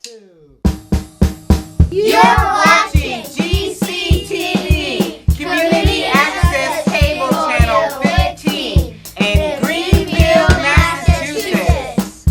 2. You're watching GCTV, Community Access Cable Channel 15 in Greenfield, Massachusetts.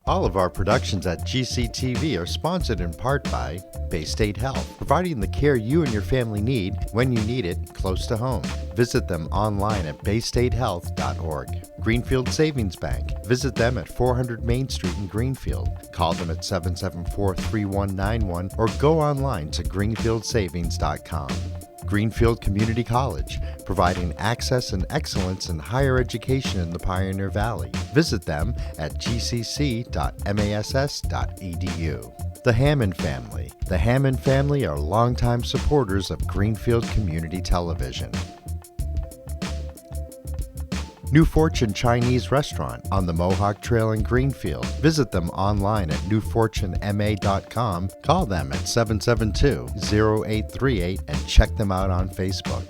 All of our productions at GCTV are sponsored in part by Bay State Health, providing the care you and your family need when you need it close to home. Visit them online at baystatehealth.org. Greenfield Savings Bank. Visit them at 400 Main Street in Greenfield. Call them at 774-3191 or go online to greenfieldsavings.com. Greenfield Community College, providing access and excellence in higher education in the Pioneer Valley. Visit them at gcc.mass.edu. The Hammond Family. The Hammond family are longtime supporters of Greenfield Community Television. New Fortune Chinese Restaurant on the Mohawk Trail in Greenfield. Visit them online at newfortunema.com. Call them at 772-0838 and check them out on Facebook.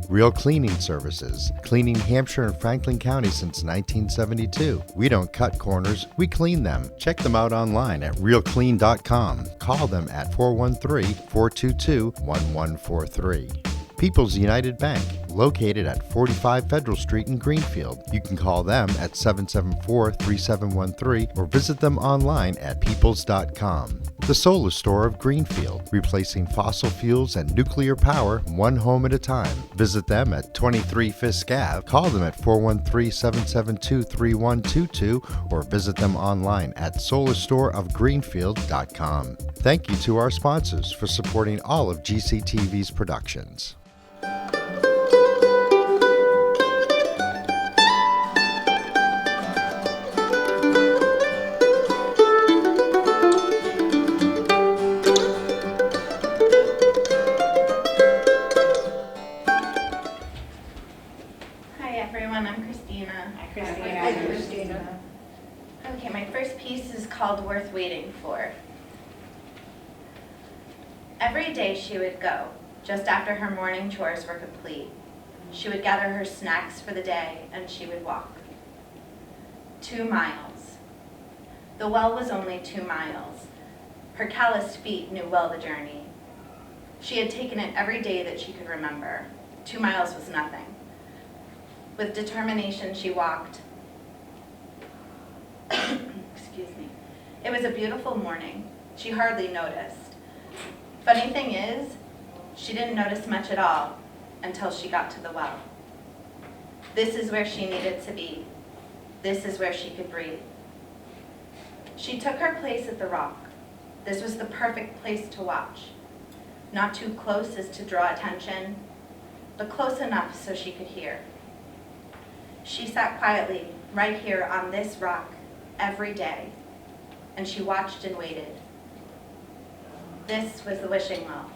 Real Cleaning Services, cleaning Hampshire and Franklin County since 1972. We don't cut corners, we clean them. Check them out online at realclean.com. Call them at 413-422-1143. People's United Bank, located at 45 Federal Street in Greenfield. You can call them at 774-3713 or visit them online at peoples.com. The Solar Store of Greenfield, replacing fossil fuels and nuclear power one home at a time. Visit them at 23 Fisk Ave. Call them at 413-772-3122 or visit them online at solarstoreofgreenfield.com. Thank you to our sponsors for supporting all of GCTV's productions. Okay, my first piece is called Worth Waiting For. Every day she would go, just after her morning chores were complete. She would gather her snacks for the day and she would walk. 2 miles. The well was only 2 miles. Her calloused feet knew well the journey. She had taken it every day that she could remember. 2 miles was nothing. With determination she walked. Excuse me. It was a beautiful morning. She hardly noticed. Funny thing is, she didn't notice much at all until she got to the well. This is where she needed to be. This is where she could breathe. She took her place at the rock. This was the perfect place to watch. Not too close as to draw attention, but close enough so she could hear. She sat quietly right here on this rock every day, and she watched and waited. This was the wishing well.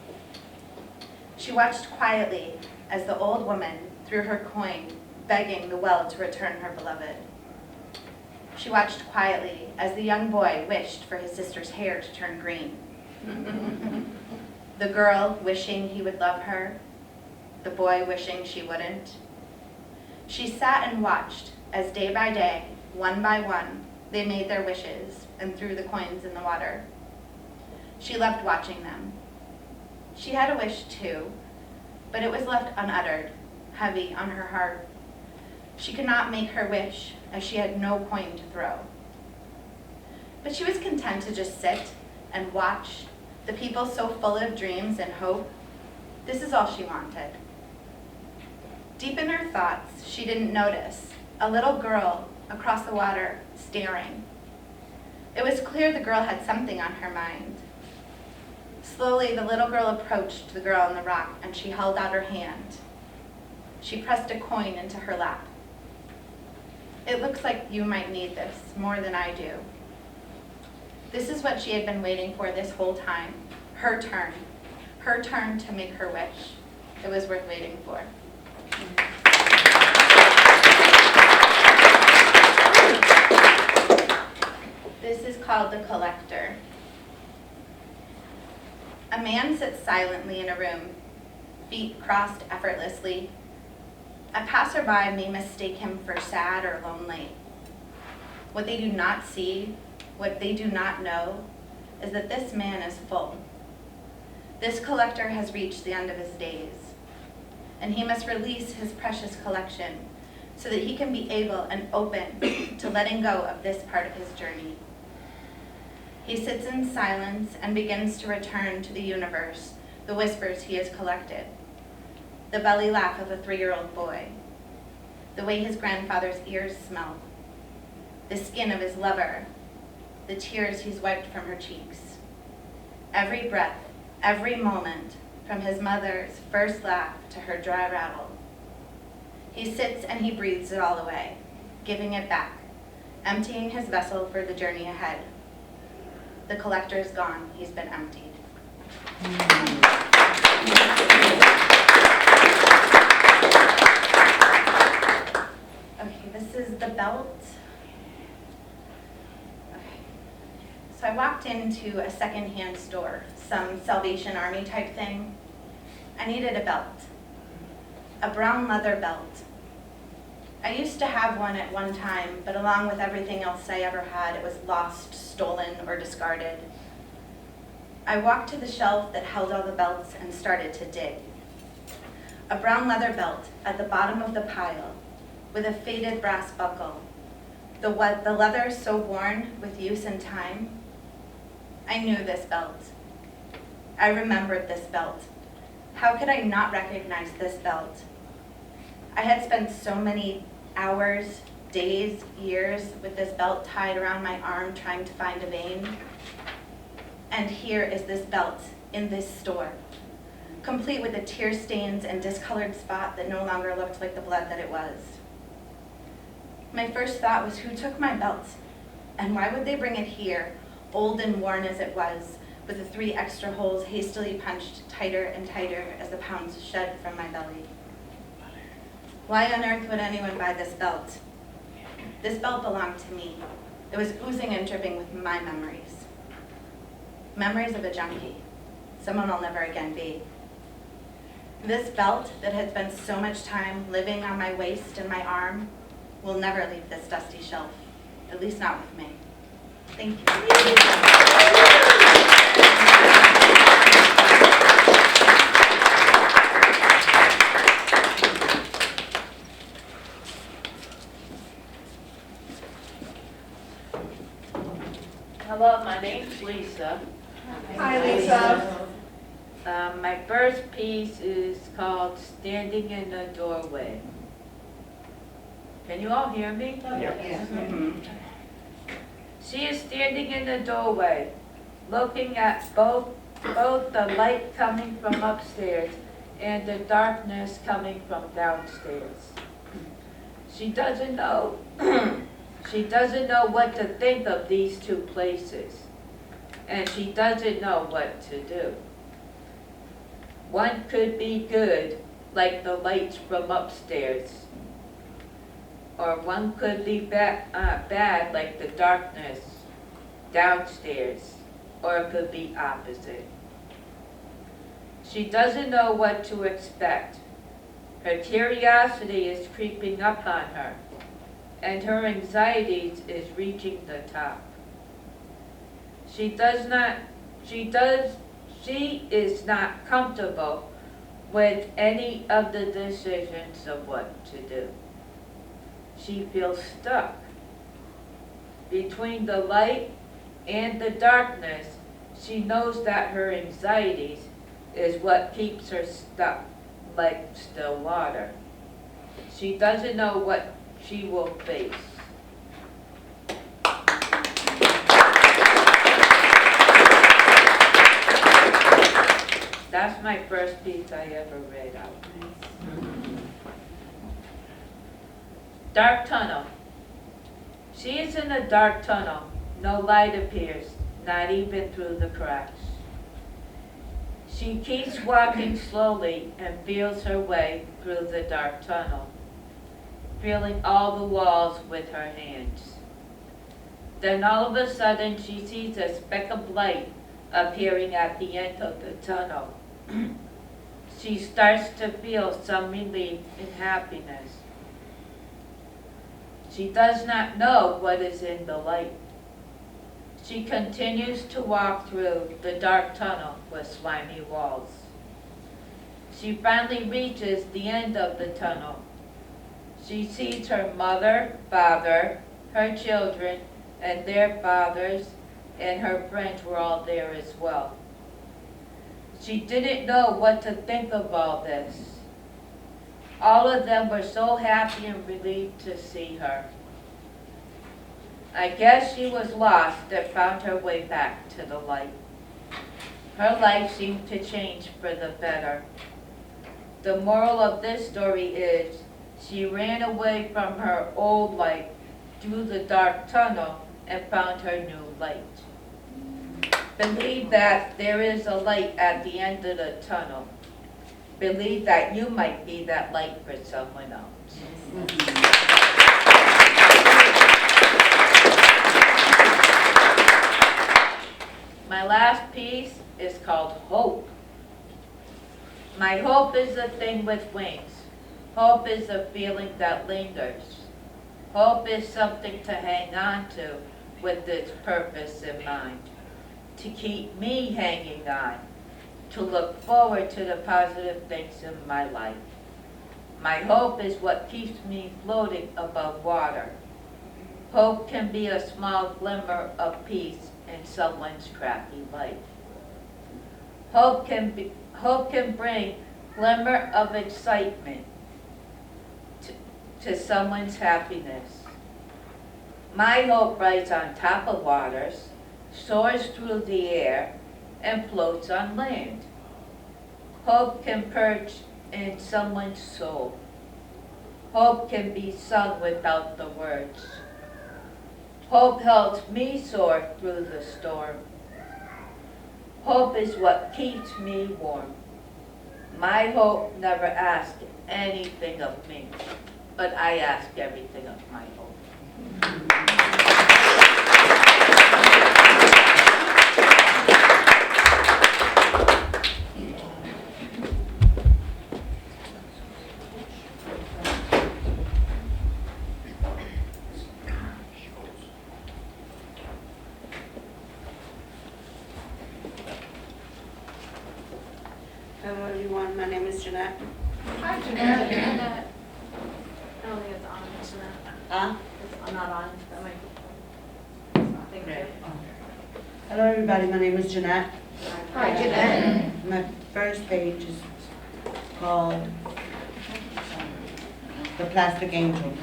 She watched quietly as the old woman threw her coin, begging the well to return her beloved. She watched quietly as the young boy wished for his sister's hair to turn green. The girl wishing he would love her, the boy wishing she wouldn't. She sat and watched as day by day, one by one, they made their wishes and threw the coins in the water. She loved watching them. She had a wish too, but it was left unuttered, heavy on her heart. She could not make her wish as she had no coin to throw. But she was content to just sit and watch the people so full of dreams and hope. This is all she wanted. Deep in her thoughts, she didn't notice a little girl across the water staring. It was clear the girl had something on her mind. Slowly, the little girl approached the girl on the rock and she held out her hand. She pressed a coin into her lap. It looks like you might need this more than I do. This is what she had been waiting for this whole time. Her turn to make her wish. It was worth waiting for. This is called The Collector. A man sits silently in a room, feet crossed effortlessly. A passerby may mistake him for sad or lonely. What they do not see, what they do not know, is that this man is full. This collector has reached the end of his days, and he must release his precious collection so that he can be able and open to letting go of this part of his journey. He sits in silence and begins to return to the universe the whispers he has collected, the belly laugh of a 3-year-old boy, the way his grandfather's ears smell, the skin of his lover, the tears he's wiped from her cheeks. Every breath, every moment, from his mother's first laugh to her dry rattle. He sits and he breathes it all away, giving it back, emptying his vessel for the journey ahead. The collector is gone, he's been emptied. Okay, this is the belt. Okay. So I walked into a secondhand store, some Salvation Army type thing. I needed a belt, a brown leather belt. I used to have one at one time, but along with everything else I ever had, it was lost, stolen, or discarded. I walked to the shelf that held all the belts and started to dig. A brown leather belt at the bottom of the pile with a faded brass buckle, the leather so worn with use and time. I knew this belt. I remembered this belt. How could I not recognize this belt? I had spent so many hours, days, years with this belt tied around my arm trying to find a vein. And here is this belt in this store, complete with the tear stains and discolored spot that no longer looked like the blood that it was. My first thought was, who took my belt? And why would they bring it here, old and worn as it was, with the 3 extra holes hastily punched tighter and tighter as the pounds shed from my belly? Why on earth would anyone buy this belt? This belt belonged to me. It was oozing and dripping with my memories. Memories of a junkie, someone I'll never again be. This belt that had spent so much time living on my waist and my arm will never leave this dusty shelf, at least not with me. Thank you. Hello, my name's Lisa. Hi, Lisa. My first piece is called Standing in the Doorway. Can you all hear me? Yes. She is standing in the doorway, looking at both the light coming from upstairs and the darkness coming from downstairs. She doesn't know She doesn't know what to think of these 2 places, and she doesn't know what to do. One could be good, like the lights from upstairs, or one could be bad, like the darkness downstairs, or it could be opposite. She doesn't know what to expect. Her curiosity is creeping up on her, and her anxieties is reaching the top. She is not comfortable with any of the decisions of what to do. She feels stuck between the light and the darkness. She knows that her anxieties is what keeps her stuck like still water. She doesn't know what she will face. That's my first piece I ever read out. Dark tunnel. She is in a dark tunnel. No light appears, not even through the cracks. She keeps walking slowly and feels her way through the dark tunnel, feeling all the walls with her hands. Then all of a sudden she sees a speck of light appearing at the end of the tunnel. She starts to feel some relief and happiness. She does not know what is in the light. She continues to walk through the dark tunnel with slimy walls. She finally reaches the end of the tunnel. She sees her mother, father, her children, and their fathers, and her friends were all there as well. She didn't know what to think of all this. All of them were so happy and relieved to see her. I guess she was lost and found her way back to the light. Her life seemed to change for the better. The moral of this story is she ran away from her old life through the dark tunnel and found her new light. Believe that there is a light at the end of the tunnel. Believe that you might be that light for someone else. My last piece is called Hope. My hope is a thing with wings. Hope is a feeling that lingers. Hope is something to hang on to with its purpose in mind, to keep me hanging on, to look forward to the positive things in my life. My hope is what keeps me floating above water. Hope can be a small glimmer of peace in someone's crappy life. Hope can bring glimmer of excitement to someone's happiness. My hope rides on top of waters, soars through the air, and floats on land. Hope can perch in someone's soul. Hope can be sung without the words. Hope helps me soar through the storm. Hope is what keeps me warm. My hope never asked anything of me, but I ask everything of my hope. Hello everyone, my name is Jeanette. Hi, Jeanette. I don't think it's on, Jeanette. It's not on, that might be. Thank you. Hello everybody, my name is Jeanette. Hi, Jeanette. My first page is called The Plastic Angel.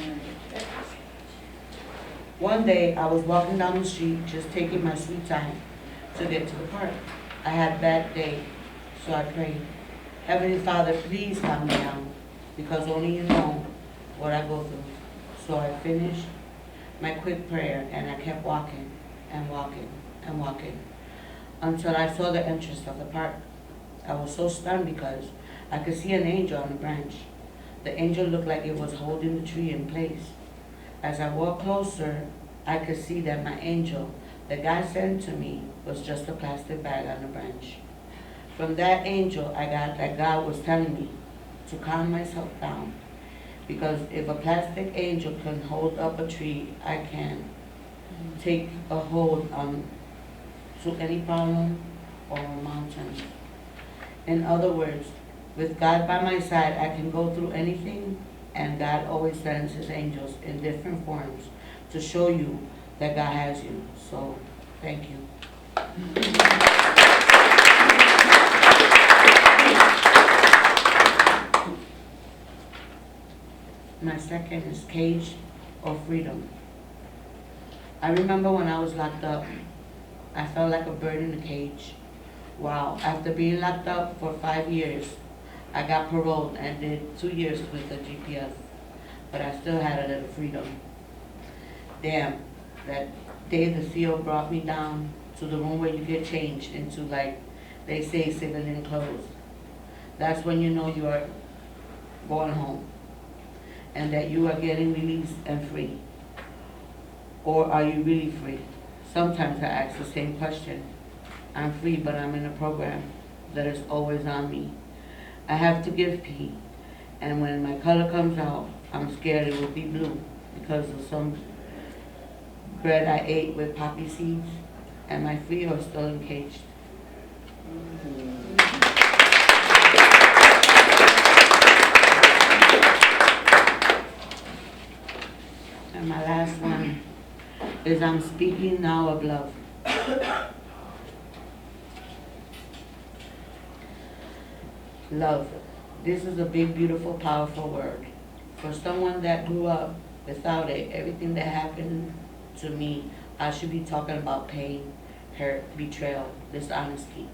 One day I was walking down the street just taking my sweet time to get to the park. I had a bad day, so I prayed, Heavenly Father, please calm me down, because only you know what I go through. So I finished my quick prayer and I kept walking and walking and walking until I saw the entrance of the park. I was so stunned because I could see an angel on the branch. The angel looked like it was holding the tree in place. As I walked closer, I could see that my angel that God sent to me was just a plastic bag on the branch. From that angel, I got that God was telling me to calm myself down, because if a plastic angel can hold up a tree, I can take a hold on to any problem or a mountain. In other words, with God by my side, I can go through anything, and God always sends his angels in different forms to show you that God has you. So, thank you. My second is Cage or Freedom. I remember when I was locked up, I felt like a bird in a cage. Wow, after being locked up for 5 years, I got paroled and did 2 years with the GPS, but I still had a little freedom. Damn, that day the CO brought me down to the room where you get changed into, like they say, civilian clothes. That's when you know you are going home and that you are getting released and free. Or are you really free? Sometimes I ask the same question. I'm free, but I'm in a program that is always on me. I have to give pee, and when my color comes out, I'm scared it will be blue because of some bread I ate with poppy seeds. and my feet are still encaged. And my last one is I'm speaking now of love. Love. This is a big, beautiful, powerful word. For someone that grew up without it, everything that happened to me, I should be talking about pain, hurt, betrayal, dishonesty.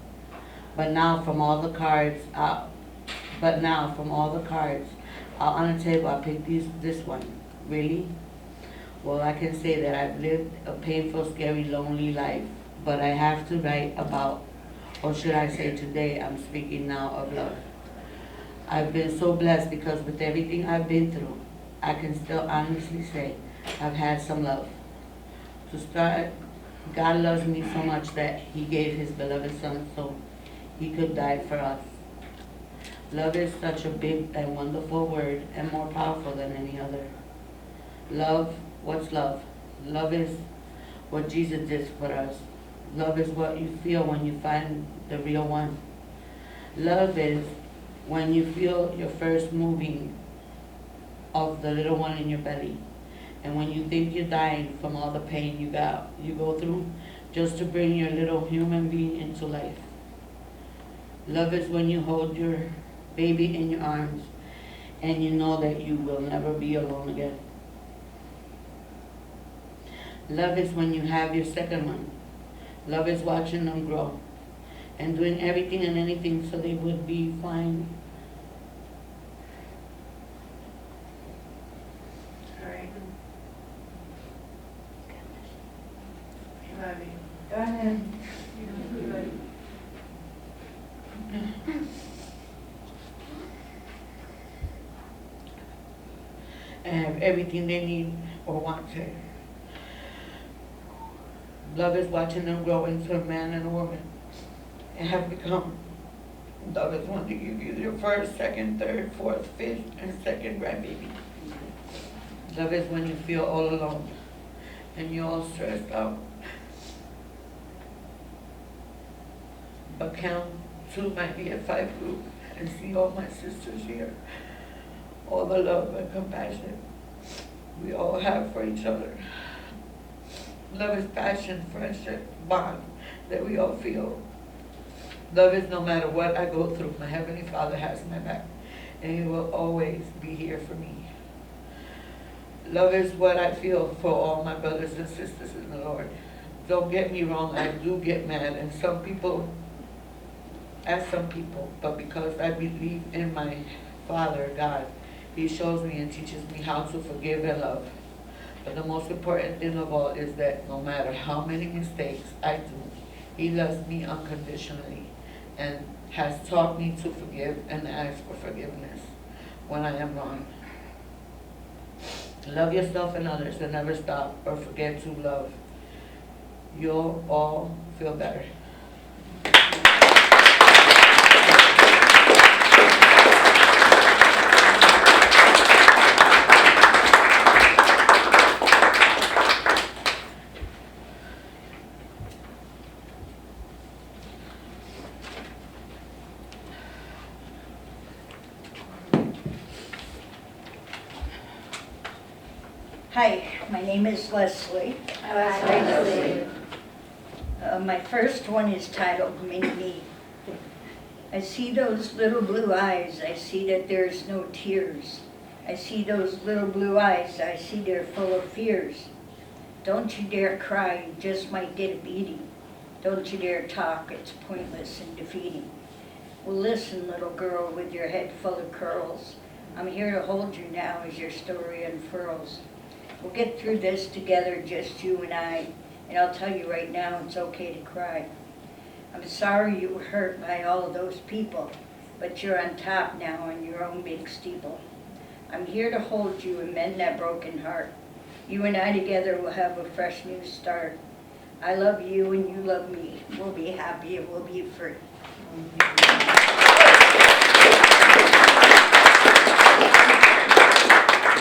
But now from all the cards out on the table, I picked this one. Really? Well, I can say that I've lived a painful, scary, lonely life, but I have to write about, or should I say today, I'm speaking now of love. I've been so blessed because with everything I've been through, I can still honestly say I've had some love. To start, God loves me so much that He gave His beloved Son so He could die for us. Love is such a big and wonderful word and more powerful than any other. Love, what's love? Love is what Jesus did for us. Love is what you feel when you find the real one. Love is when you feel your first moving of the little one in your belly. And when you think you're dying from all the pain you go through just to bring your little human being into life. Love is when you hold your baby in your arms and you know that you will never be alone again. Love is when you have your second one. Love is watching them grow and doing everything and anything so they would be fine. All right. Go ahead. And have everything they need or want to. Love is watching them grow into a man and a woman and have become. Love is wanting to give you your first, second, third, fourth, fifth, and second grandbaby. Love is when you feel all alone and you're all stressed out. But count 2 might be a 5 group and see all my sisters here. All the love and compassion we all have for each other. Love is passion, friendship, bond that we all feel. Love is no matter what I go through, my Heavenly Father has my back, and He will always be here for me. Love is what I feel for all my brothers and sisters in the Lord. Don't get me wrong, I do get mad, and some people, but because I believe in my Father, God, He shows me and teaches me how to forgive and love. But the most important thing of all is that no matter how many mistakes I do, He loves me unconditionally and has taught me to forgive and ask for forgiveness when I am wrong. Love yourself and others and never stop or forget to love. You'll all feel better. Hi, my name is Leslie. My first one is titled Made Me. I see those little blue eyes, I see that there's no tears. I see those little blue eyes, I see they're full of fears. Don't you dare cry, you just might get a beating. Don't you dare talk, it's pointless and defeating. Well listen, little girl with your head full of curls. I'm here to hold you now as your story unfurls. We'll get through this together, just you and I, and I'll tell you right now, it's okay to cry. I'm sorry you were hurt by all of those people, but you're on top now in your own big steeple. I'm here to hold you and mend that broken heart. You and I together will have a fresh new start. I love you and you love me. We'll be happy and we'll be free.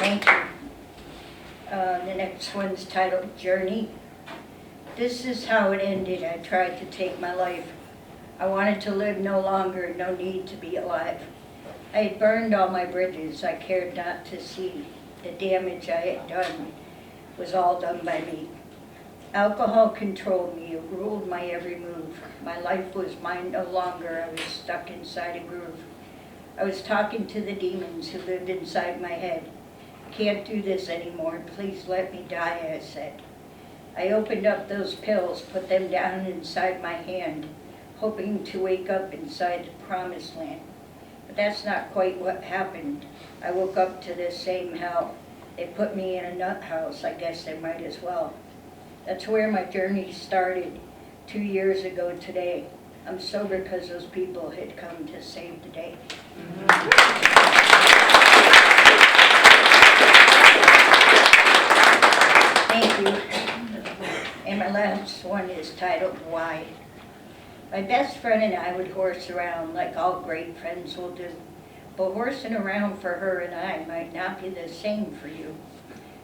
Thank you. The next one's titled Journey. This is how it ended. I tried to take my life. I wanted to live no longer, no need to be alive. I had burned all my bridges. I cared not to see. The damage I had done was all done by me. Alcohol controlled me. It ruled my every move. My life was mine no longer. I was stuck inside a groove. I was talking to the demons who lived inside my head. I can't do this anymore. Please let me die, I said. I opened up those pills, put them down inside my hand, hoping to wake up inside the promised land. But that's not quite what happened. I woke up to the same hell. They put me in a nut house. I guess they might as well. That's where my journey started 2 years ago today. I'm sober because those people had come to save the day. Thank you. And my last one is titled Why. My best friend and I would horse around like all great friends will do. But horsing around for her and I might not be the same for you.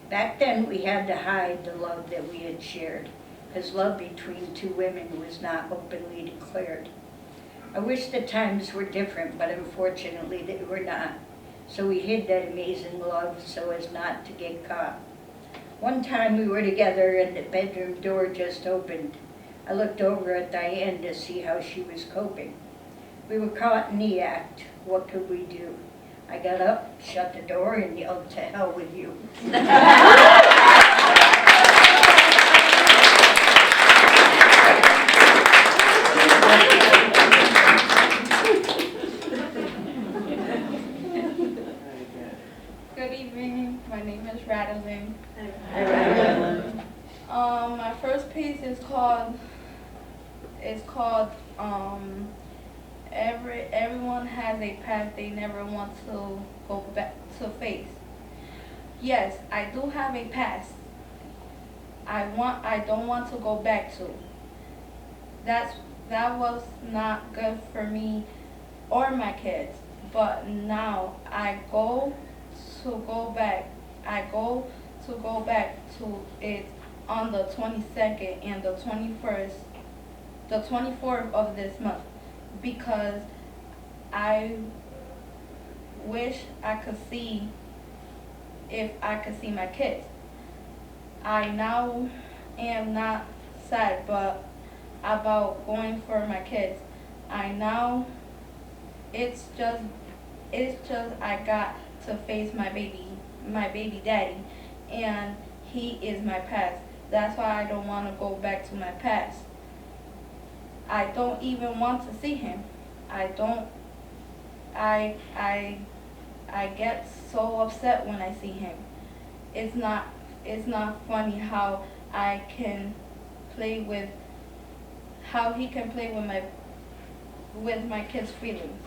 Back then we had to hide the love that we had shared, because love between two women was not openly declared. I wish the times were different, but unfortunately they were not. So we hid that amazing love so as not to get caught. One time we were together and the bedroom door just opened. I looked over at Diane to see how she was coping. We were caught in the act. What could we do? I got up, shut the door, and yelled, "To hell with you." Good evening. My name is Radeline. My first piece is called everyone has a past they never want to go back to face. Yes, I do have a past. I don't want to go back to. That was not good for me or my kids. But now I go to go back to it on the 22nd and the 24th of this month, because I wish I could see if I could see my kids. I now am not sad but about going for my kids. It's just I got to face my baby daddy, and he is my past. That's why I don't want to go back to my past. I don't even want to see him. I get so upset when I see him. It's not funny how he can play with my kids' feelings.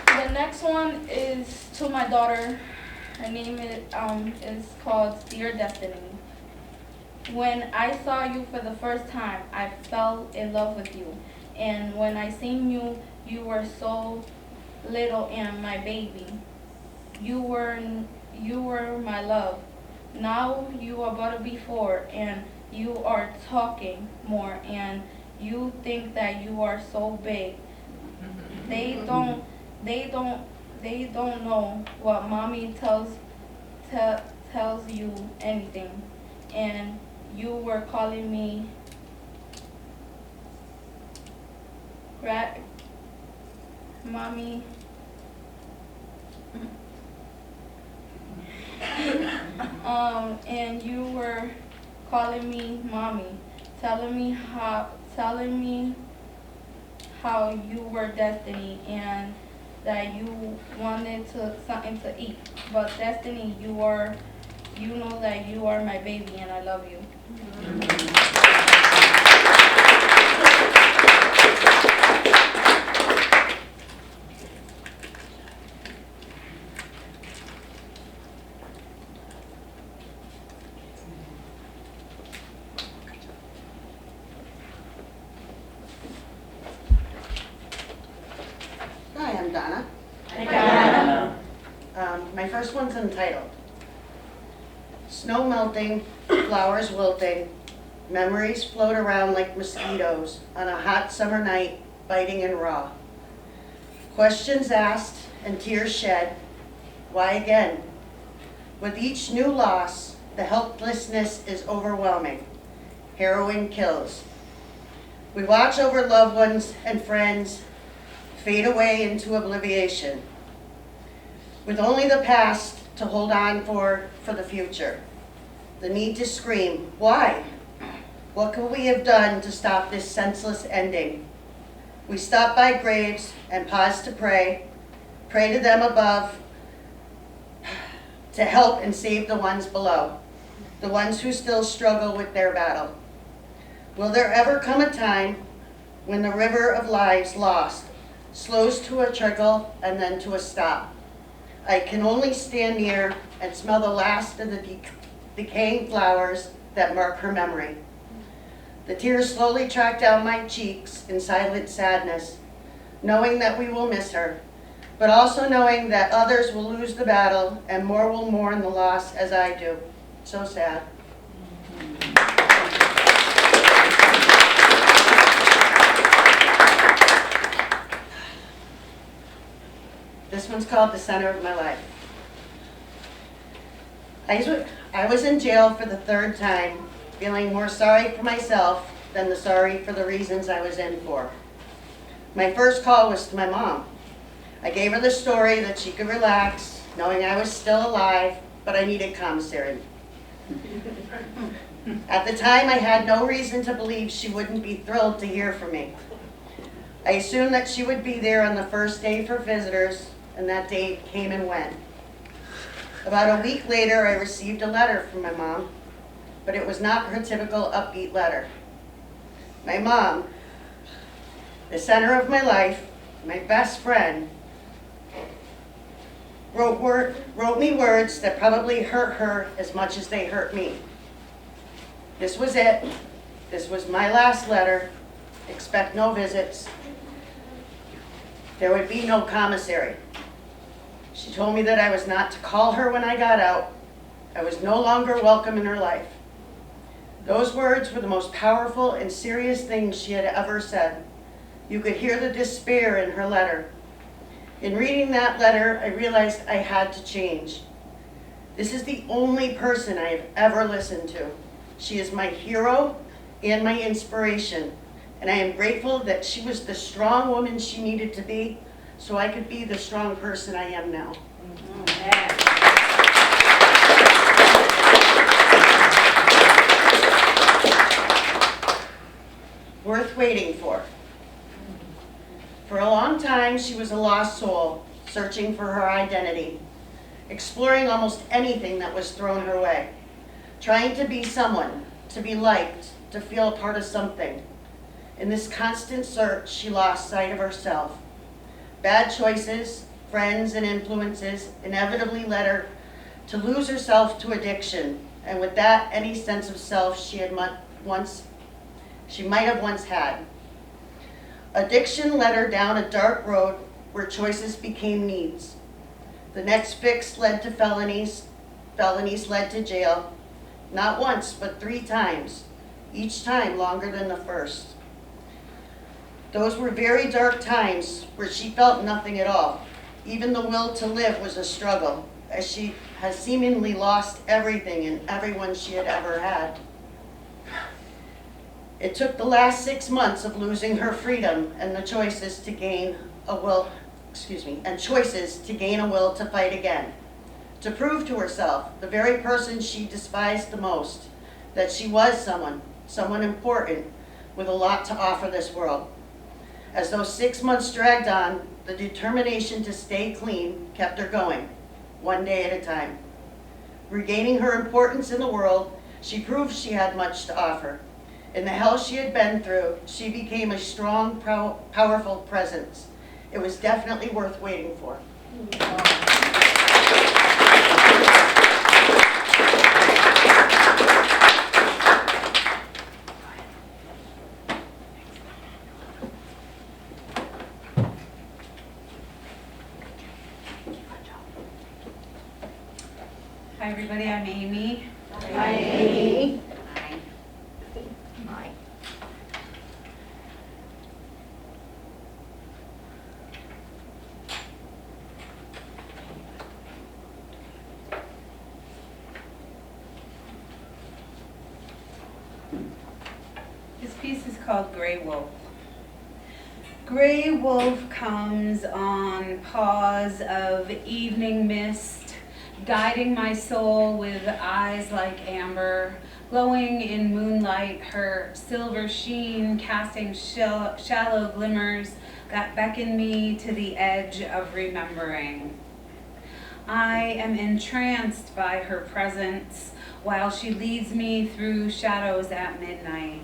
The next one is to my daughter. Her name is called Dear Destiny. When I saw you for the first time, I fell in love with you. And when I seen you, you were so little and my baby. You were my love. Now you are but a before, and you are talking more, and you think that you are so big. They don't know what mommy tells you anything. And you were calling me mommy. And you were calling me mommy, telling me how you were Destiny and that you wanted something to eat. But Destiny, you know that you are my baby and I love you. Hi, I'm Donna. Hi, Donna. My first one's entitled Snow Melting, Flowers Wilting, Memories Float Around Like Mosquitoes on a Hot Summer Night, Biting and Raw. Questions asked and tears shed. Why again? With each new loss, the helplessness is overwhelming. Heroin kills. We watch over loved ones and friends fade away into oblivion, with only the past to hold on for the future. The need to scream, why? What could we have done to stop this senseless ending? We stop by graves and pause to pray to them above, to help and save the ones below, the ones who still struggle with their battle. Will there ever come a time when the river of lives lost slows to a trickle and then to a stop? I can only stand near and smell the last of the decaying flowers that mark her memory. The tears slowly track down my cheeks in silent sadness, knowing that we will miss her, but also knowing that others will lose the battle and more will mourn the loss as I do. So sad. This one's called The Center of My Life. I was in jail for the third time, feeling more sorry for myself than the sorry for the reasons I was in for. My first call was to my mom. I gave her the story that she could relax, knowing I was still alive, but I needed commissary. At the time, I had no reason to believe she wouldn't be thrilled to hear from me. I assumed that she would be there on the first day for visitors, and that day came and went. About a week later, I received a letter from my mom, but it was not her typical upbeat letter. My mom, the center of my life, my best friend, wrote me words that probably hurt her as much as they hurt me. This was it. This was my last letter. Expect no visits. There would be no commissary. She told me that I was not to call her when I got out. I was no longer welcome in her life. Those words were the most powerful and serious things she had ever said. You could hear the despair in her letter. In reading that letter, I realized I had to change. This is the only person I have ever listened to. She is my hero and my inspiration, and I am grateful that she was the strong woman she needed to be so I could be the strong person I am now. Worth waiting for. For a long time, she was a lost soul, searching for her identity, exploring almost anything that was thrown her way, trying to be someone, to be liked, to feel a part of something. In this constant search, she lost sight of herself. Bad choices, friends, and influences inevitably led her to lose herself to addiction, and with that, any sense of self she might have once had. Addiction led her down a dark road where choices became needs. The next fix led to felonies. Felonies led to jail, not once, but 3 times, each time longer than the first. Those were very dark times where she felt nothing at all. Even the will to live was a struggle, as she has seemingly lost everything and everyone she had ever had. It took the last 6 months of losing her freedom and the choices to gain a will, choices to gain a will to fight again, to prove to herself, the very person she despised the most, that she was someone important with a lot to offer this world. As those 6 months dragged on, the determination to stay clean kept her going, one day at a time. Regaining her importance in the world, she proved she had much to offer. In the hell she had been through, she became a strong, powerful presence. It was definitely worth waiting for. everybody. I'm Amy. Hi, Amy. Hi. This piece is called Gray Wolf. Gray wolf comes on paws of evening mist, guiding my soul with eyes like amber, glowing in moonlight, her silver sheen casting shallow glimmers that beckon me to the edge of remembering. I am entranced by her presence while she leads me through shadows at midnight.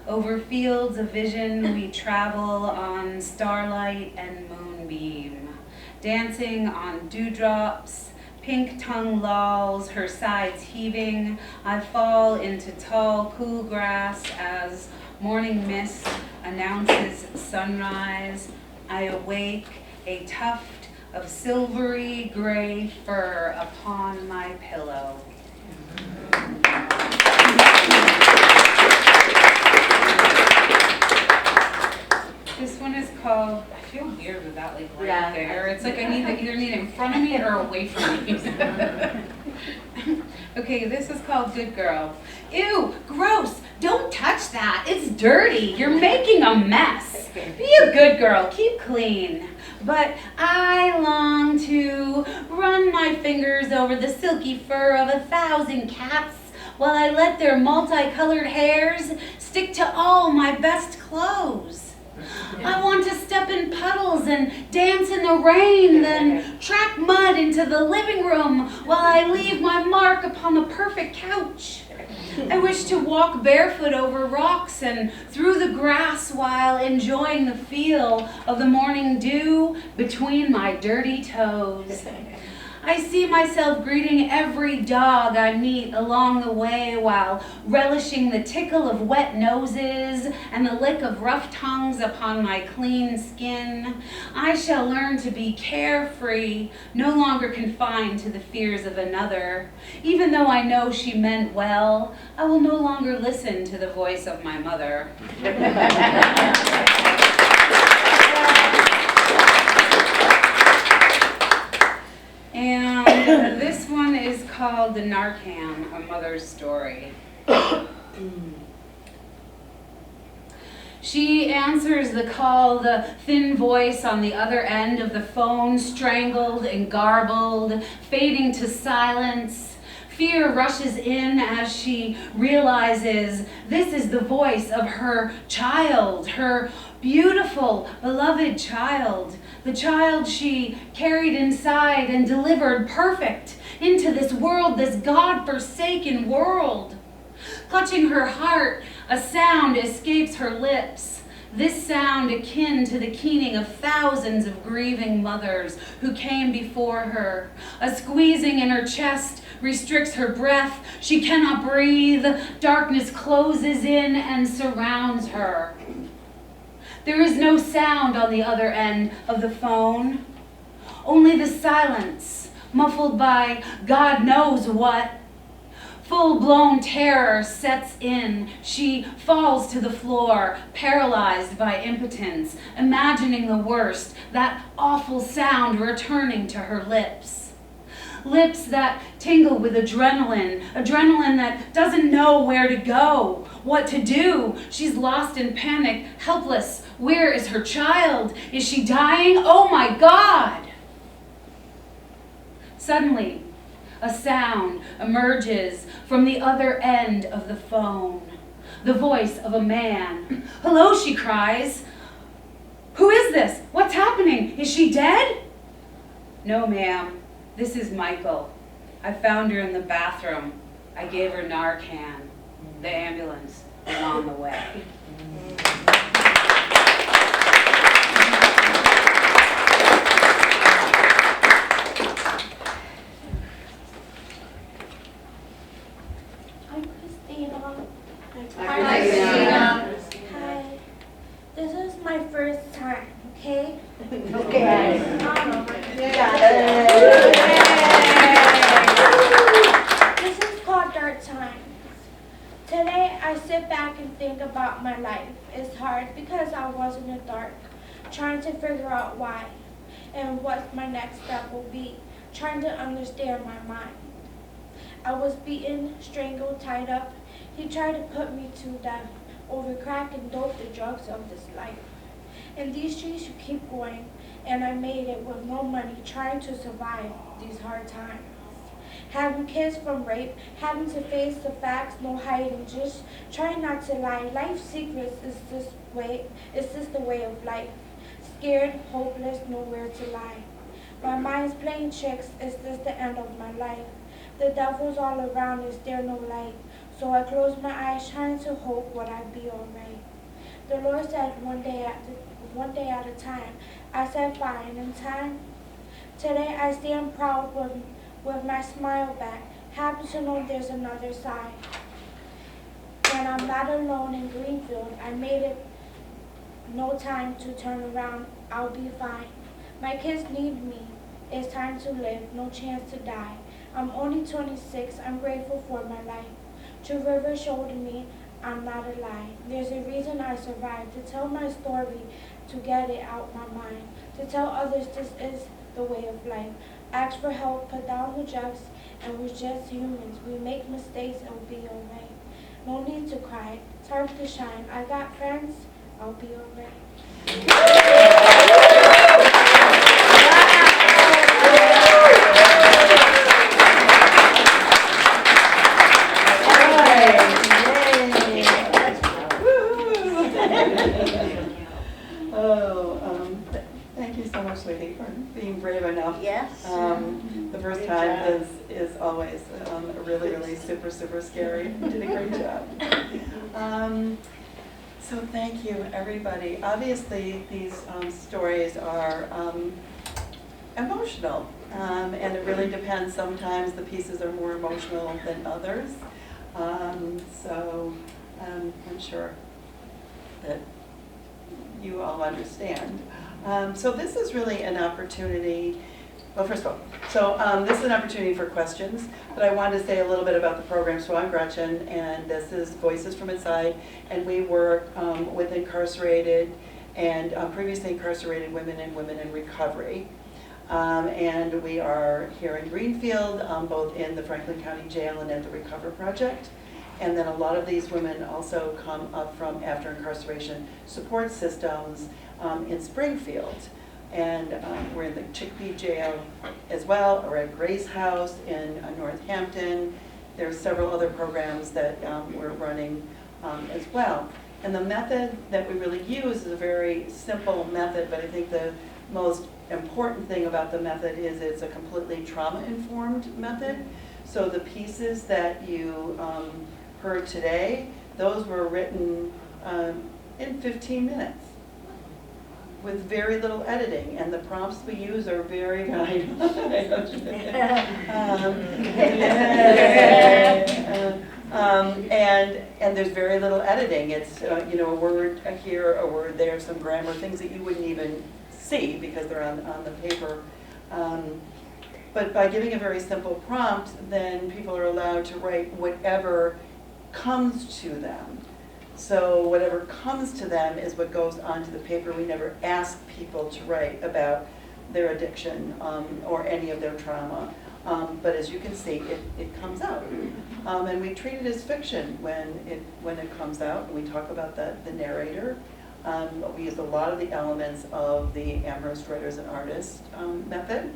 Over fields of vision we travel on starlight and moonbeam, dancing on dewdrops, pink tongue lolls, her sides heaving. I fall into tall, cool grass as morning mist announces sunrise. I awake, a tuft of silvery gray fur upon my pillow. This one is called, I feel weird with that like right there. It's like I need to either need it in front of me or away from me. Okay, this is called Good Girl. Ew, gross, don't touch that. It's dirty, you're making a mess. Be a good girl, keep clean. But I long to run my fingers over the silky fur of 1,000 cats while I let their multicolored hairs stick to all my best clothes. I want to step in puddles and dance in the rain, then track mud into the living room while I leave my mark upon the perfect couch. I wish to walk barefoot over rocks and through the grass while enjoying the feel of the morning dew between my dirty toes. I see myself greeting every dog I meet along the way while relishing the tickle of wet noses and the lick of rough tongues upon my clean skin. I shall learn to be carefree, no longer confined to the fears of another. Even though I know she meant well, I will no longer listen to the voice of my mother. And this one is called The Narcan, A Mother's Story. She answers the call, the thin voice on the other end of the phone, strangled and garbled, fading to silence. Fear rushes in as she realizes this is the voice of her child, her beautiful, beloved child, the child she carried inside and delivered perfect into this world, this God-forsaken world. Clutching her heart, a sound escapes her lips. This sound akin to the keening of thousands of grieving mothers who came before her. A squeezing in her chest restricts her breath. She cannot breathe. Darkness closes in and surrounds her. There is no sound on the other end of the phone. Only the silence, muffled by God knows what. Full-blown terror sets in. She falls to the floor, paralyzed by impotence, imagining the worst, that awful sound returning to her lips. Lips that tingle with adrenaline that doesn't know where to go, what to do. She's lost in panic, helpless. Where is her child? Is she dying? Oh my God! Suddenly, a sound emerges from the other end of the phone. The voice of a man. Hello, she cries. Who is this? What's happening? Is she dead? No, ma'am. This is Michael. I found her in the bathroom. I gave her Narcan. The ambulance is on the way. Hi, Christina. Hi. This is my first time, okay? Okay. Today I sit back and think about my life. It's hard because I was in the dark, trying to figure out why and what my next step will be, trying to understand my mind. I was beaten, strangled, tied up. He tried to put me to death over crack and dope, the drugs of this life. In these streets you keep going, and I made it with no money, trying to survive these hard times. Having kids from rape, having to face the facts, no hiding, just trying not to lie. Life's secrets is just the way of life. Scared, hopeless, nowhere to lie. My mind's playing tricks, is this the end of my life? The devil's all around, is there no light? So I closed my eyes, trying to hope would I be alright. The Lord said one day at a time. I said fine, in time. Today I stand proud with my smile back, happy to know there's another side. When I'm not alone in Greenfield, I made it no time to turn around, I'll be fine. My kids need me, it's time to live, no chance to die. I'm only 26, I'm grateful for my life. True River showed me I'm not a lie. There's a reason I survived, to tell my story, to get it out my mind, to tell others this is the way of life. Ask for help, put down the drugs, and we're just humans. We make mistakes, it'll be alright. No need to cry, time to shine. I got friends, I'll be alright. Thank you so much, sweetie, for being brave enough. Yes. The first time is always really, really super scary. You did a great job. So thank you, everybody. Obviously, these stories are emotional, and it really depends. Sometimes the pieces are more emotional than others. So I'm sure that you all understand. So this is really an opportunity, well, first of all, so this is an opportunity for questions, but I wanted to say a little bit about the program. So I'm Gretchen, and this is Voices from Inside, and we work with incarcerated and previously incarcerated women and women in recovery. And we are here in Greenfield, both in the Franklin County Jail and at the Recover Project. And then a lot of these women also come up from after incarceration support systems in Springfield. And we're in the Chickpea Jail as well, or at Grace House in Northampton. There are several other programs that we're running as well. And the method that we really use is a very simple method, but I think the most important thing about the method is it's a completely trauma-informed method. So the pieces that you heard today, those were written in 15 minutes with very little editing, and the prompts we use are very and there's very little editing. It's you know, a word here, a word there, some grammar, things that you wouldn't even see because they're on the paper. But by giving a very simple prompt, then people are allowed to write whatever comes to them. So whatever comes to them is what goes onto the paper. We never ask people to write about their addiction or any of their trauma. But as you can see, it comes out. And we treat it as fiction when it comes out. And we talk about the narrator. We use a lot of the elements of the Amherst Writers and Artists method.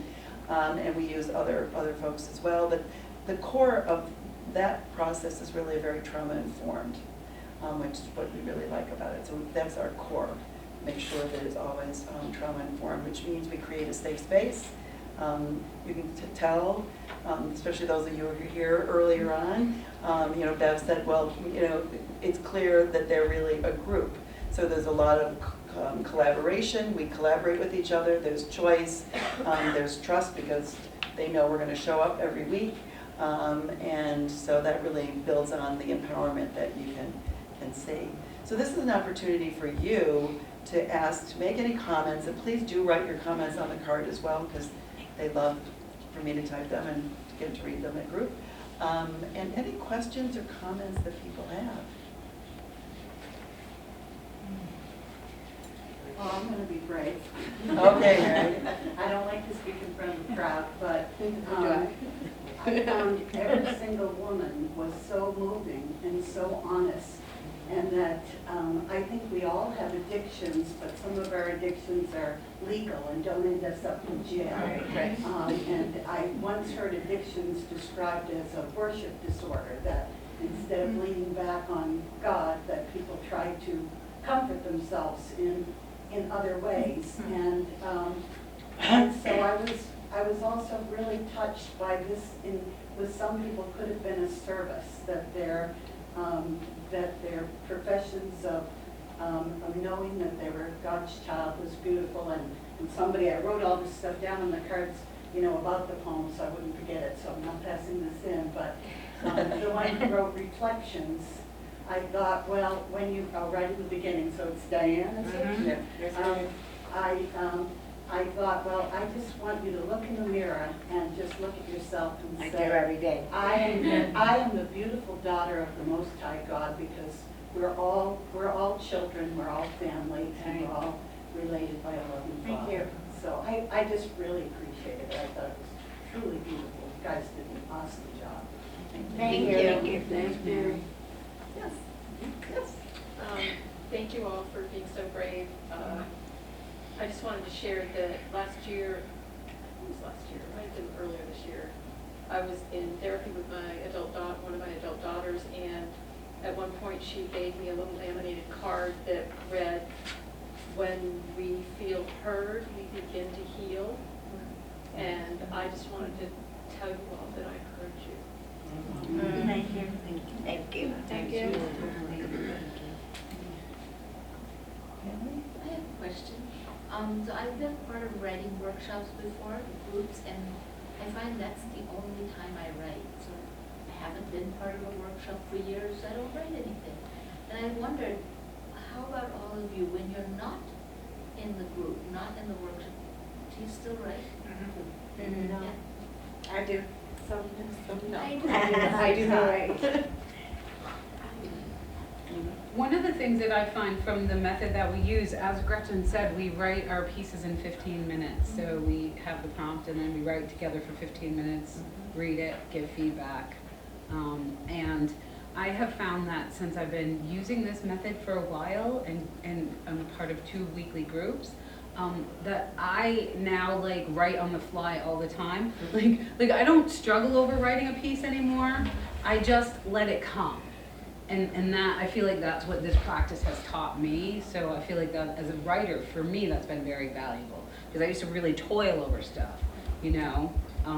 And we use other folks as well. But the core of that process is really very trauma-informed, which is what we really like about it. So that's our core. Make sure that it's always trauma-informed, which means we create a safe space. You can tell, especially those of you who were here earlier on, you know, Bev said, well, you know, it's clear that they're really a group. So there's a lot of collaboration. We collaborate with each other. There's choice. There's trust because they know we're going to show up every week. And so that really builds on the empowerment that you can see. So this is an opportunity for you to make any comments, and please do write your comments on the card as well, because they love for me to type them and to get to read them at group. And any questions or comments that people have? Well, I'm going to be brave. Okay, Mary. I don't like to speak in front of a crowd, but I found every single woman was so moving and so honest, and that I think we all have addictions, but some of our addictions are legal and don't end us up in jail. Right. And I once heard addictions described as a worship disorder, that instead of leaning back on God, that people try to comfort themselves in other ways. And so I was also really touched by this. With some people, could have been a service, that their professions of knowing that they were God's child was beautiful. And somebody, I wrote all this stuff down on the cards, about the poem, so I wouldn't forget it. So I'm not passing this in, but the one who wrote Reflections. I thought, well, right at the beginning, so it's Diane, is it? I thought, well, I just want you to look in the mirror and just look at yourself and say, every day. I am the beautiful daughter of the Most High God, because we're all children, we're all family, and we're all related by a loving Father. Thank you. So I just really appreciated it. I thought it was truly beautiful. You guys did an awesome job. Thank you. Thank you. Yes. Yes. Thank you all for being so brave. I just wanted to share that last year, it was last year, it might have been earlier this year, I was in therapy with my one of my adult daughters, and at one point she gave me a little laminated card that read, "When we feel heard, we begin to heal." And I just wanted to tell you all that I heard you. Thank you. Thank you. Thank you. I have a question. So I've been part of writing workshops before, groups, and I find that's the only time I write. So I haven't been part of a workshop for years. I don't write anything. And I wondered, how about all of you, when you're not in the group, not in the workshop, do you still write? Mm-hmm. No. Yeah. I do. I do not write. One of the things that I find from the method that we use, as Gretchen said, we write our pieces in 15 minutes. So we have the prompt and then we write together for 15 minutes, read it, give feedback. And I have found that since I've been using this method for a while and I'm a part of 2 weekly groups, that I now write on the fly all the time. Like I don't struggle over writing a piece anymore. I just let it come. And that, I feel like that's what this practice has taught me. So I feel like that as a writer, for me, that's been very valuable. Because I used to really toil over stuff, So I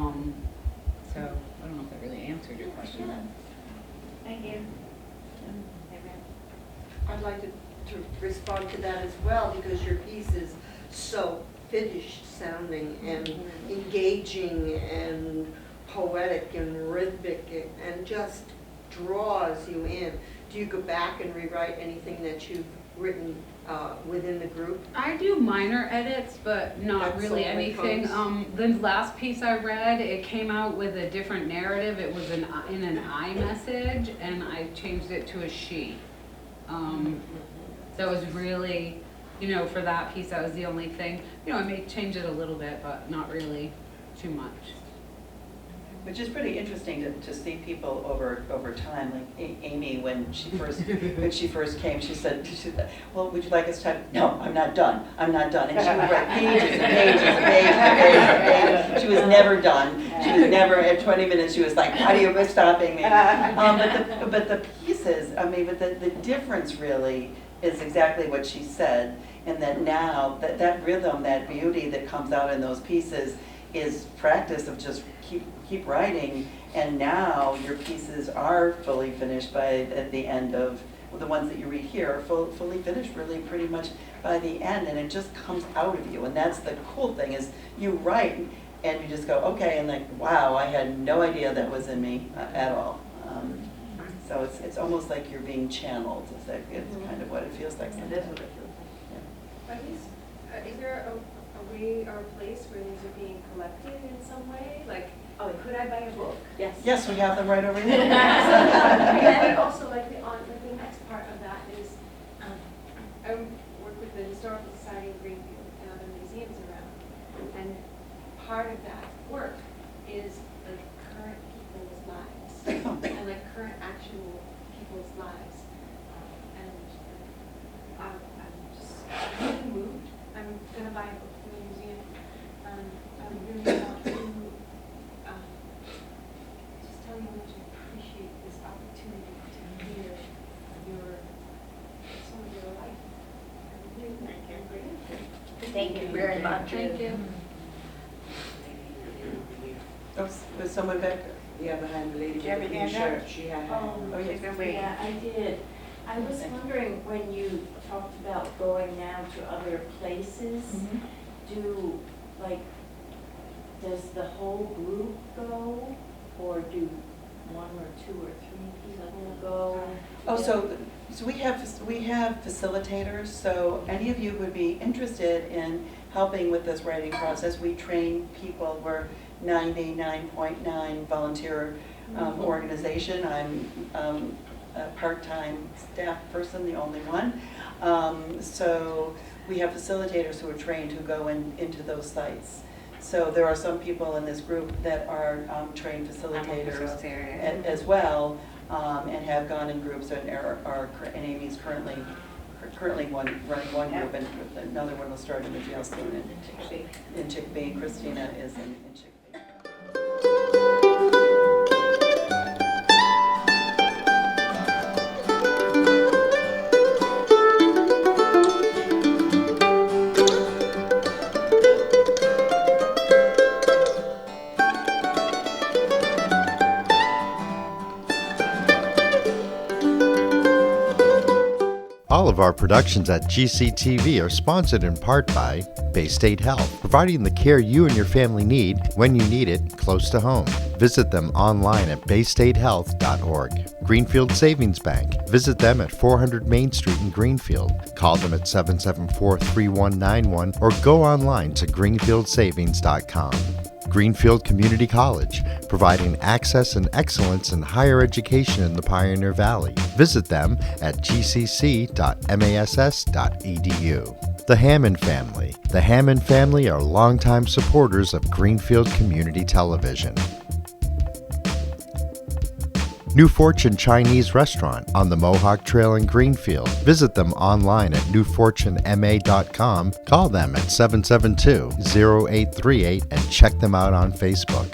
don't know if that really answered your question. Thank you. I'd like to respond to that as well, because your piece is so finished sounding and engaging and poetic and rhythmic and just draws you in. Do you go back and rewrite anything that you've written within the group? I do minor edits, but not That's really only anything. comes- The last piece I read, it came out with a different narrative. It was in an I message, and I changed it to a she. So it was really, for that piece, that was the only thing. I may change it a little bit, but not really too much. Which is pretty interesting to see people over time. Like Amy, when she first came, she said, "Well, would you like us to?" No, I'm not done. I'm not done. And she would write pages and pages and pages and pages and pages. She was never done. She was never at 20 minutes. She was like, "How do you quit stopping me?" But the pieces, but the difference really is exactly what she said, and that now that rhythm, that beauty that comes out in those pieces is practice of just keep writing, and now your pieces are fully finished at the end of, the ones that you read here are fully finished really pretty much by the end, and it just comes out of you. And that's the cool thing, is you write and you just go, okay, and wow, I had no idea that was in me at all. So it's almost like you're being channeled. It's kind of what it feels like sometimes. It is what it feels like. Is there a way or a place where these are being collected in some way? Like Oh, could I buy a book? Yes. Yes, we have them right over here. And also, like the next part of that is, I work with the Historical Society in Greenfield and other museums around, and part of that work is like current people's lives and like current actual people's lives, and I'm just really moved. I'm gonna buy a book from the museum. I really want to. Just tell you how much I appreciate this opportunity to hear some of your life. I really am grateful. Thank you very much. Thank you. Oh, was someone back? Yeah, behind the lady Did you have with the your blue hand up? shirt, she had. Oh, yes. Yeah, I did. I was wondering, when you talked about going now to other places, does the whole group go, or do one or two or three people go? Oh, so we have facilitators, so any of you would be interested in helping with this writing process. We train people. We're 99.9 volunteer organization. I'm a part-time staff person, the only one. So we have facilitators who are trained who go into those sites. So there are some people in this group that are trained facilitators as well, and have gone in groups, and and Amy's currently running one group, and another one will start in the jail soon in Chickpea. Christina is in Chickpea. All of our productions at GCTV are sponsored in part by Bay State Health, providing the care you and your family need when you need it close to home. Visit them online at baystatehealth.org. Greenfield Savings Bank. Visit them at 400 Main Street in Greenfield. Call them at 774-3191 or go online to greenfieldsavings.com. Greenfield Community College, providing access and excellence in higher education in the Pioneer Valley. Visit them at gcc.mass.edu. The Hammond Family. The Hammond family are longtime supporters of Greenfield Community Television. New Fortune Chinese Restaurant on the Mohawk Trail in Greenfield. Visit them online at newfortunema.com. Call them at 772-0838 and check them out on Facebook.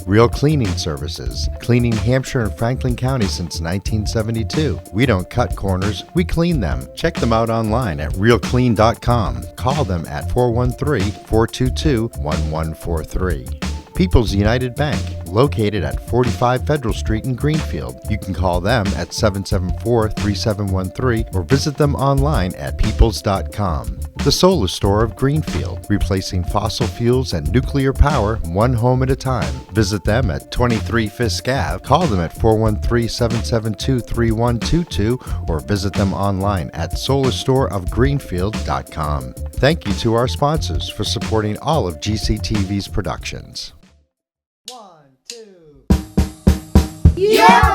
Real Cleaning Services, cleaning Hampshire and Franklin County since 1972. We don't cut corners, we clean them. Check them out online at realclean.com. Call them at 413-422-1143. People's United Bank, located at 45 Federal Street in Greenfield. You can call them at 774-3713 or visit them online at peoples.com. The Solar Store of Greenfield, replacing fossil fuels and nuclear power one home at a time. Visit them at 23 Fisk Ave. Call them at 413-772-3122 or visit them online at solarstoreofgreenfield.com. Thank you to our sponsors for supporting all of GCTV's productions. Yeah!